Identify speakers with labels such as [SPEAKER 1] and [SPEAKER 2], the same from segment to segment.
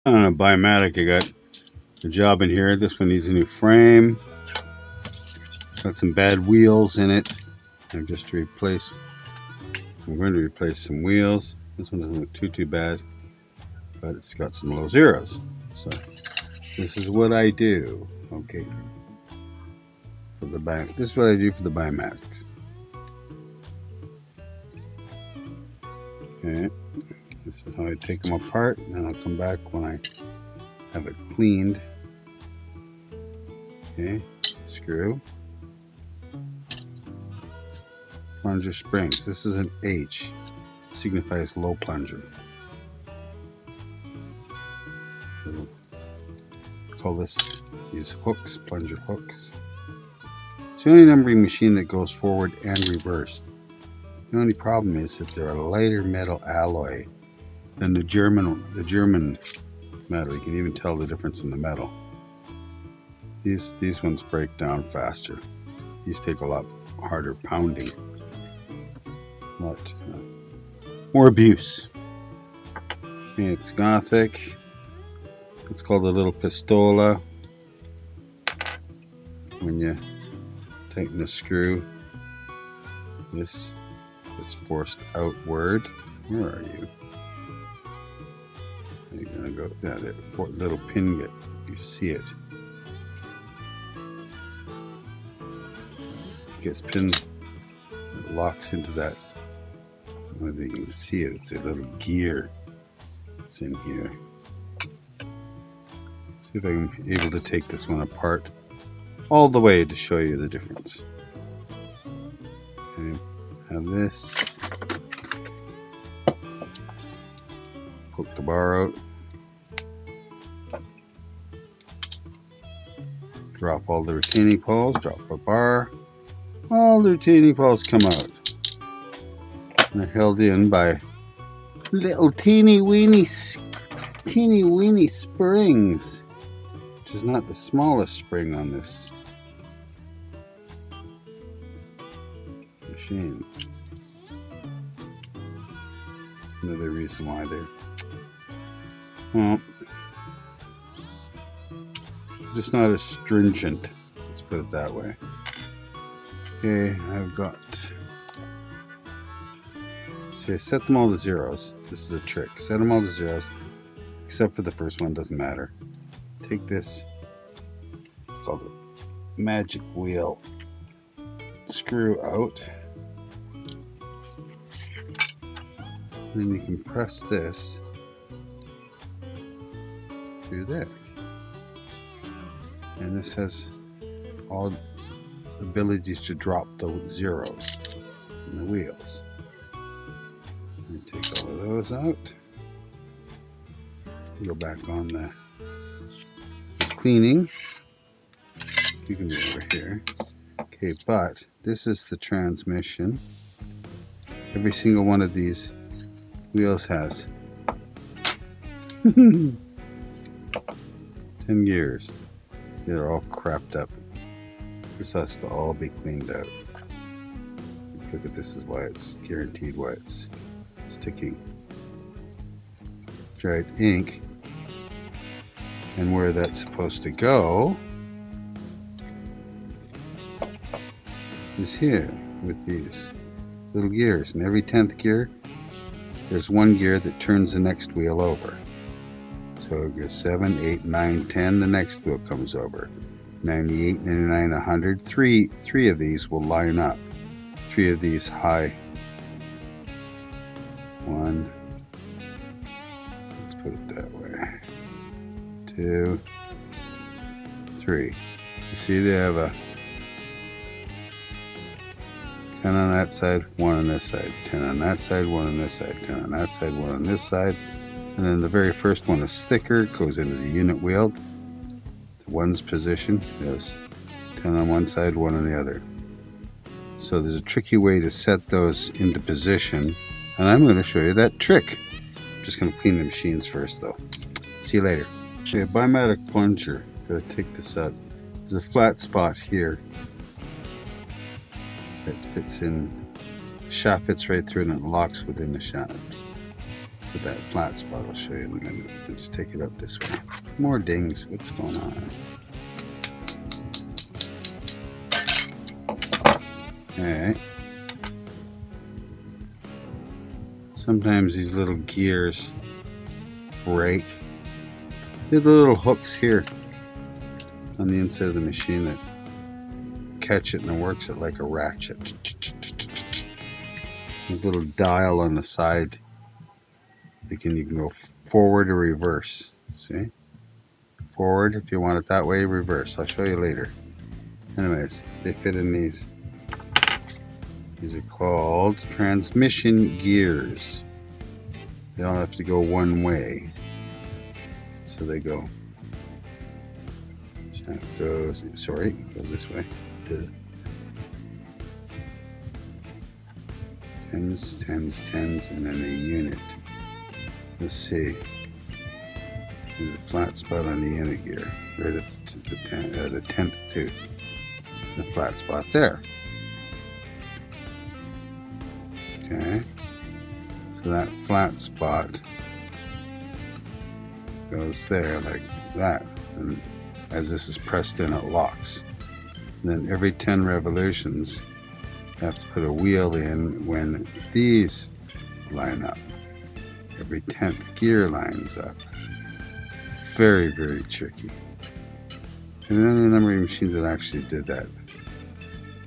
[SPEAKER 1] On a Bimatic, I got a job in here. This one needs a new frame. Got some bad wheels in it. I'm going to replace some wheels. This one doesn't look too bad, but it's got some low zeros. So this is what I do. Okay. This is what I do for the Bimatics. Okay. This is how I take them apart, and then I'll come back when I have it cleaned. Okay. Screw. Plunger springs. This is an H. Signifies low plunger. So call these hooks plunger hooks. It's the only numbering machine that goes forward and reversed. The only problem is that they're a lighter metal alloy than the German metal. You can even tell the difference in the metal. These ones break down faster. These take a lot harder pounding. But more abuse. Okay, it's Gothic. It's called a little pistola. When you tighten the screw, this is forced outward. Where are you? You're gonna go. Yeah, that little pin. You see it. It gets pinned. It locks into that. I don't know if you can see it. It's a little gear. It's in here. See if I'm able to take this one apart all the way to show you the difference. Okay, have this. Poke the bar out. Drop all the retaining poles. Drop a bar. All the retaining poles come out. And they're held in by little teeny weeny springs, which is not the smallest spring on this machine. That's another reason why they're just not as stringent. Let's put it that way. Okay, I've got. See, I set them all to zeros. This is a trick. Set them all to zeros, except for the first one. Doesn't matter. Take this. It's called a magic wheel. Screw out. Then you can press this through there. And this has all abilities to drop the zeros in the wheels. Let me take all of those out. Go back on the cleaning. You can be over here. Okay, but this is the transmission. Every single one of these wheels has 10 gears. They're all crapped up. This has to all be cleaned out. Look at this, is why it's guaranteed why it's sticking. Dried ink, and where that's supposed to go is here with these little gears. In every 10th gear, there's one gear that turns the next wheel over. So it goes 7, 8, 9, 10, the next wheel comes over. 98, 99, 100. Three of these will line up. 3 of these high. 1. Let's put it that way. 2, 3. You see they have a 10 on that side, 1 on this side. 10 on that side, 1 on this side. 10 on that side, 1 on this side. And then the very first one is thicker, it goes into the unit wheel. The 1's position is 10 on one side, 1 on the other. So there's a tricky way to set those into position, and I'm going to show you that trick. I'm just going to clean the machines first though. See you later. Okay, a Bimatic plunger. Gotta take this out. There's a flat spot here that fits in. The shaft fits right through and it locks within the shaft. But that flat spot I'll show you in a minute. Let's take it up this way. More dings. What's going on? Okay. Sometimes these little gears break. There's the little hooks here on the inside of the machine that catch it, and it works it like a ratchet. There's a little dial on the side. You can go forward or reverse. See? Forward if you want it that way, reverse. I'll show you later. Anyways, they fit in these. These are called transmission gears. They all have to go one way. So they go. Shaft goes, sorry, goes this way. Tens, tens, tens, and then a unit. Let's see. There's a flat spot on the unit gear, right at the 10th tooth. The flat spot there. Okay. So that flat spot goes there like that. And as this is pressed in, it locks. And then every 10 revolutions, you have to put a wheel in when these line up. Every 10th gear lines up. Very, very tricky. And then a number of machines that actually did that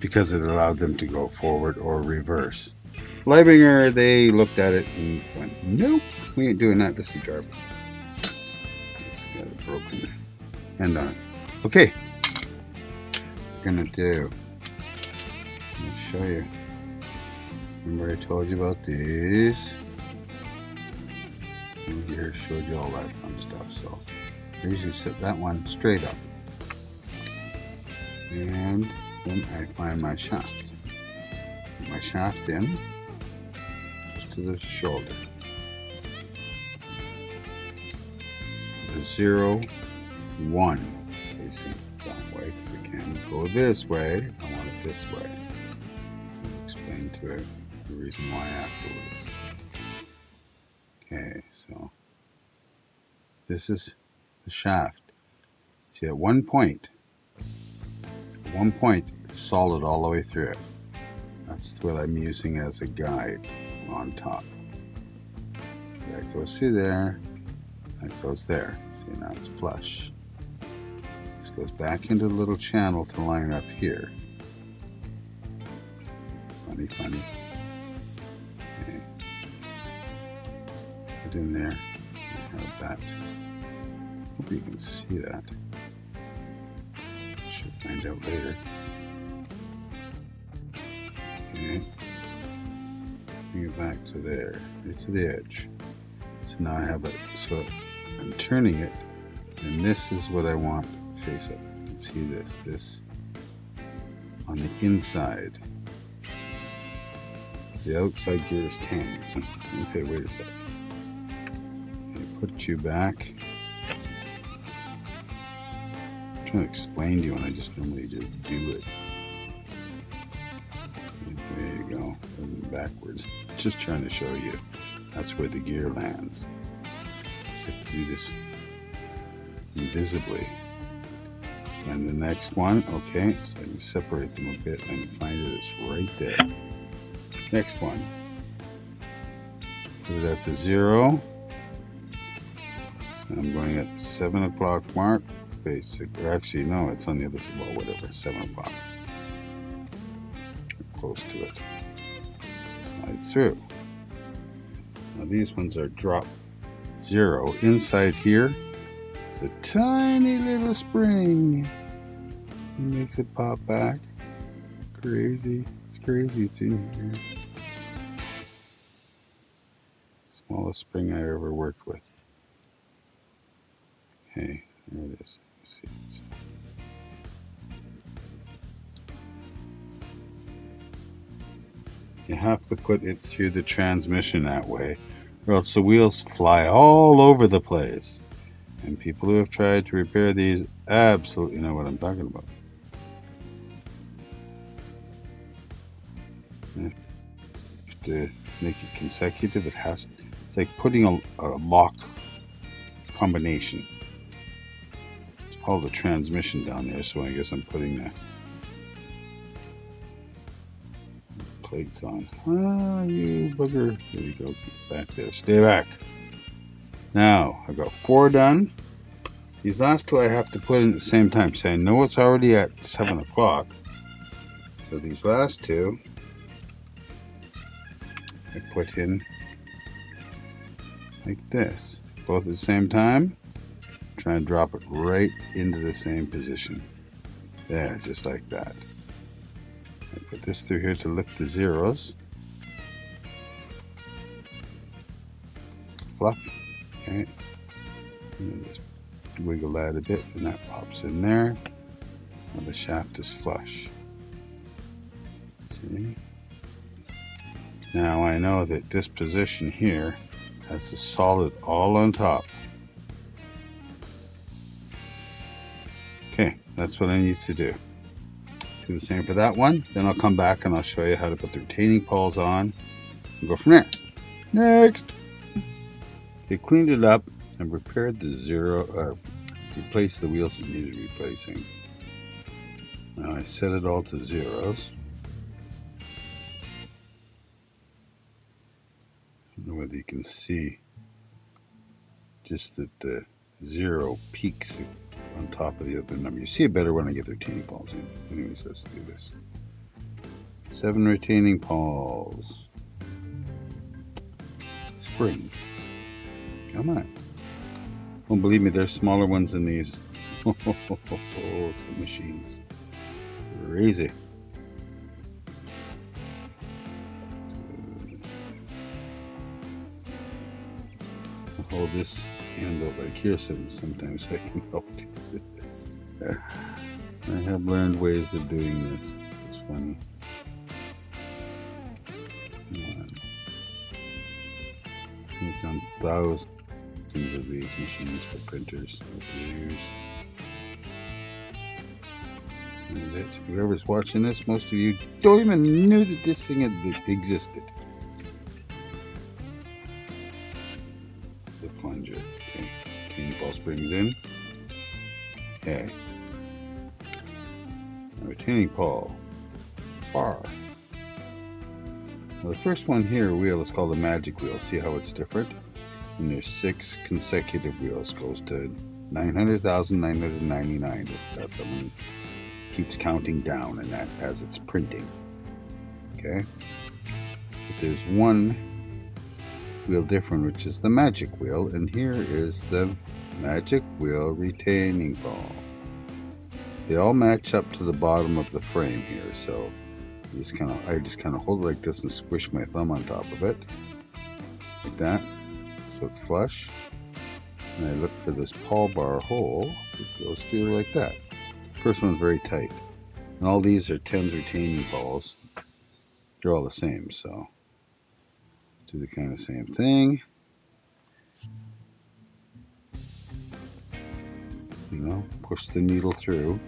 [SPEAKER 1] because it allowed them to go forward or reverse. Leibinger, they looked at it and went, nope, we ain't doing that. This is garbage. It's got a broken end on it. Okay. What we're going to do, I'll show you. Remember I told you about these? Here showed you all that fun stuff. So I usually set that one straight up, and then I find my shaft. Put my shaft in just to the shoulder. The 0, 1 facing that way because it can't go this way. I want it this way. I'll explain to it the reason why afterwards. Okay, so this is the shaft. See, at one point, it's solid all the way through it. That's what I'm using as a guide on top. That goes through there, that goes there. See, now it's flush. This goes back into the little channel to line up here. Funny, funny. Okay. Put in there. Have that. Hope you can see that. I should find out later. Okay. Bring it back to there, right to the edge. So now I have it. So I'm turning it, and this is what I want face up. You can see this. This on the inside. The outside gear is 10s. Okay, wait a second. Put you back. I'm trying to explain to you, and I just normally just do it. There you go. Backwards. Just trying to show you. That's where the gear lands. You have to do this invisibly. And the next one, okay, so I can separate them a bit and find it. It's right there. Next one. Put it at the 0. I'm going at the 7 o'clock mark, basically. Actually, no, it's on the other side. Well, whatever, 7 o'clock. Close to it. Slide through. Now these ones are drop 0. Inside here is a tiny little spring. It makes it pop back. Crazy. It's crazy. It's in here. Smallest spring I ever worked with. Okay, there it is. Let's see. You have to put it through the transmission that way, or else the wheels fly all over the place. And people who have tried to repair these absolutely know what I'm talking about. You have to make it consecutive. It has It's like putting a lock combination. It's called a transmission down there, so I guess I'm putting the plates on. Ah, you bugger. There we go. Get back there. Stay back. Now, I've got 4 done. These last 2 I have to put in at the same time. So I know it's already at 7 o'clock. So these last 2 I put in like this. Both at the same time. Try and drop it right into the same position. There, just like that. I put this through here to lift the zeros. Fluff. Okay. And then just wiggle that a bit, and that pops in there. Now the shaft is flush. See? Now I know that this position here has the solid all on top. Okay, that's what I need to do. Do the same for that one. Then I'll come back and I'll show you how to put the retaining pawls on and go from there. Next! They cleaned it up and repaired the replaced the wheels that needed replacing. Now I set it all to zeros. I don't know whether you can see just that the 0 peaks on top of the other number. You see it better when I get the retaining pawls in. Anyways, let's do this. 7 retaining pawls. Springs. Come on. Oh, believe me, there's smaller ones than these. Oh, the machines. Crazy. I'll hold this handle like here, so sometimes I can help do this. I have learned ways of doing this. This is funny. Come on. I've done thousands of these machines for printers over the years. And whoever's watching this, most of you don't even know that this thing existed. It's the plunger. Okay. Retaining pawl springs in. Okay. Now, retaining pawl bar. Now the first one here, wheel, is called a magic wheel. See how it's different? And there's 6 consecutive wheels. Goes to 900,999. That's how many. Keeps counting down, and that as it's printing. Okay. But there's one wheel different, which is the magic wheel, and here is the magic wheel retaining pawl. They all match up to the bottom of the frame here, so I just kind of hold it like this and squish my thumb on top of it, like that, so it's flush. And I look for this pawl bar hole that goes through like that. First one's very tight, and all these are 10s retaining pawls. They're all the same, so do the kind of same thing. You know, push the needle through,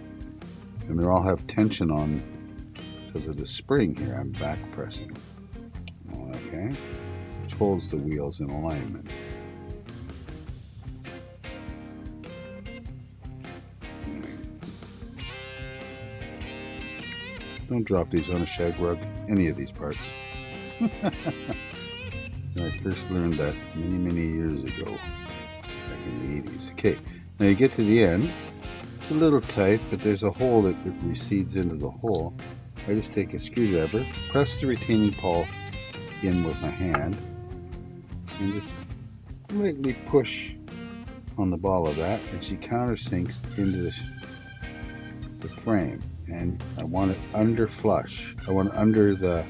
[SPEAKER 1] and they all have tension on because of the spring here. I'm back pressing. Okay, which holds the wheels in alignment. Don't drop these on a shag rug, any of these parts. I first learned that many years ago, back in the 80s. Okay, now you get to the end. It's a little tight, but there's a hole that recedes into the hole. I just take a screwdriver, press the retaining pawl in with my hand, and just lightly push on the ball of that, and she countersinks into the frame. And I want it under flush. I want it under the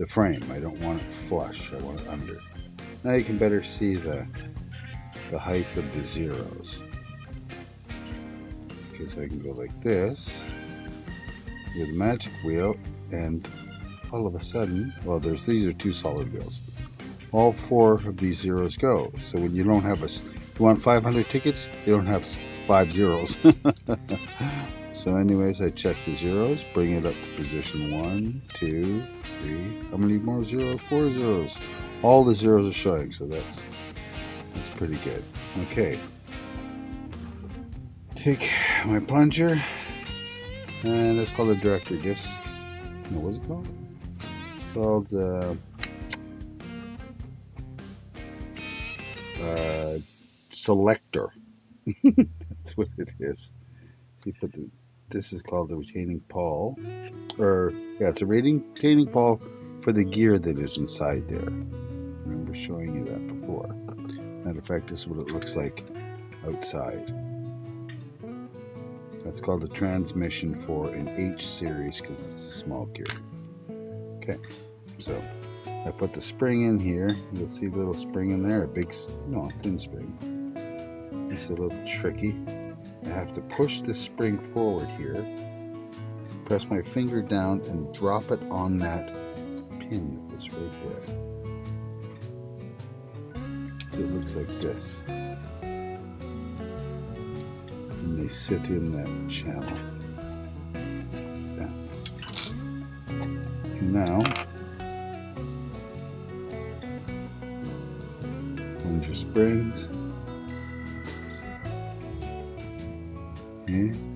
[SPEAKER 1] frame. I don't want it flush. I want it under. Now you can better see the height of the zeros. Because I can go like this with the magic wheel, and all of a sudden, well, these are 2 solid wheels. All 4 of these zeros go. So when you don't have you want 500 tickets, you don't have 5 zeros. So anyways, I check the zeros, bring it up to position 1, 2, 3. How many more zeros? 4 zeros. all the zeros are showing, so that's pretty good. Okay, take my plunger, and that's called a director disc. No, what's it called? It's called selector. That's what it is. So you put this is called the retaining pawl, or yeah, it's a retaining pawl for the gear that is inside there. I remember showing you that before. Matter of fact, this is what it looks like outside. That's called a transmission for an H series because it's a small gear. Okay, so I put the spring in here. You'll see a little spring in there, a big, no, thin spring. It's a little tricky. I have to push the spring forward here, press my finger down and drop it on that pin that was right there. So it looks like this. And they sit in that channel. Yeah. And now, plunger springs.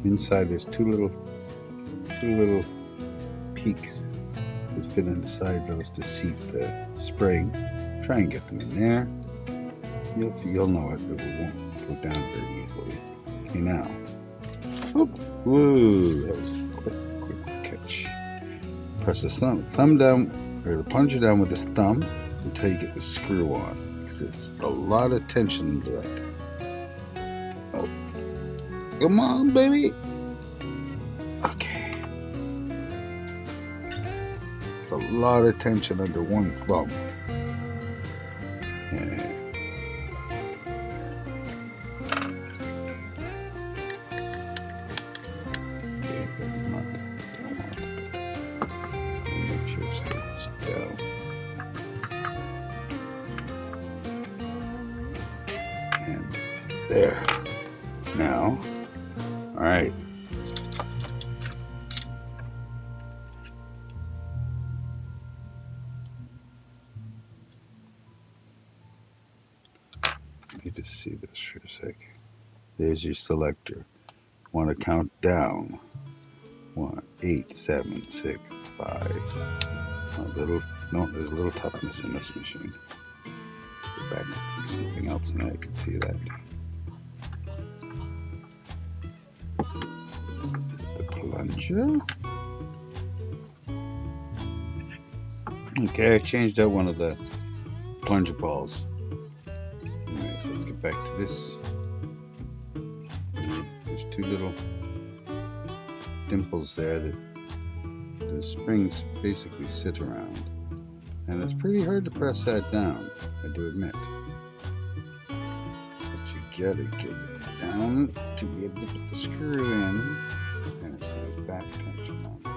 [SPEAKER 1] Inside there's two little peaks that fit inside those to seat the spring. Try and get them in there. You'll know it, but it won't go down very easily. Okay, now. Whoop. Woo, that was a quick catch. Press the thumb down, or the plunger down with this thumb until you get the screw on. Because there's a lot of tension into that. Oh. Come on, baby. Okay. It's a lot of tension under one thumb. Okay. Okay, that's not what I want. Make sure it stays down. And there. Now. All right. Let me just see this for a second. There's your selector. Want to count down? 1, 8, 7, 6, 5. No, there's a little toughness in this machine. Go back and fix something else, and I can see that. Plunger. Okay, I changed out one of the plunger balls. Alright, so let's get back to this. There's two little dimples there that the springs basically sit around. And it's pretty hard to press that down, I do admit. But you gotta get it down to be able to put the screw in. And so there's back tension on it.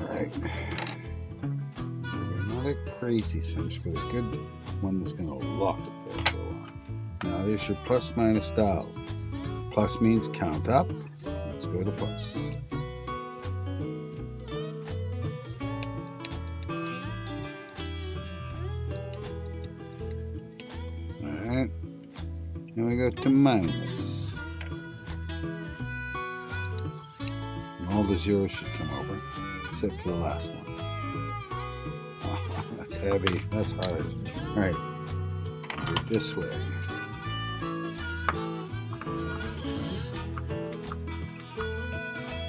[SPEAKER 1] Okay. Alright. Not a crazy cinch, but a good one that's going to lock it there for a while. Now there's your plus minus dial. Plus means count up. Let's go to plus. Alright. Then we go to minus. And all the zeros should come over, except for the last one. Oh, that's heavy. That's hard. Alright. Do it this way.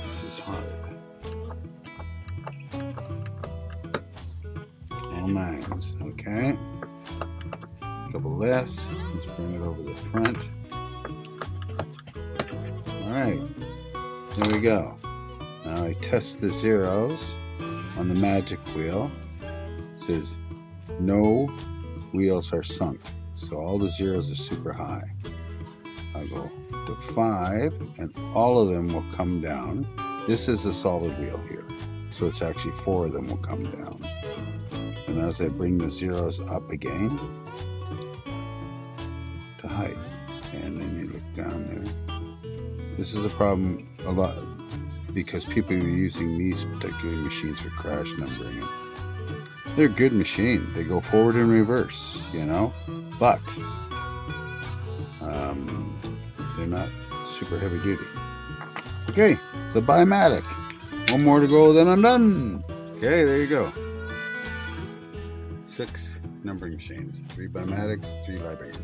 [SPEAKER 1] Which is hard. All nines. Okay. Couple less. Let's bring it over the front. Alright, there we go. Now I test the zeros on the magic wheel. It says no wheels are sunk, so all the zeros are super high. I go to 5 and all of them will come down. This is a solid wheel here, so it's actually 4 of them will come down. And as I bring the zeros up again to height, and then you look down there, This is a problem a lot because people are using these particular machines for crash numbering. They're a good machine. They go forward and reverse, you know, but they're not super heavy duty. Okay, the Bimatic. One more to go, then I'm done. Okay, there you go. 6 numbering machines, 3 Bimatics, 3 libraries.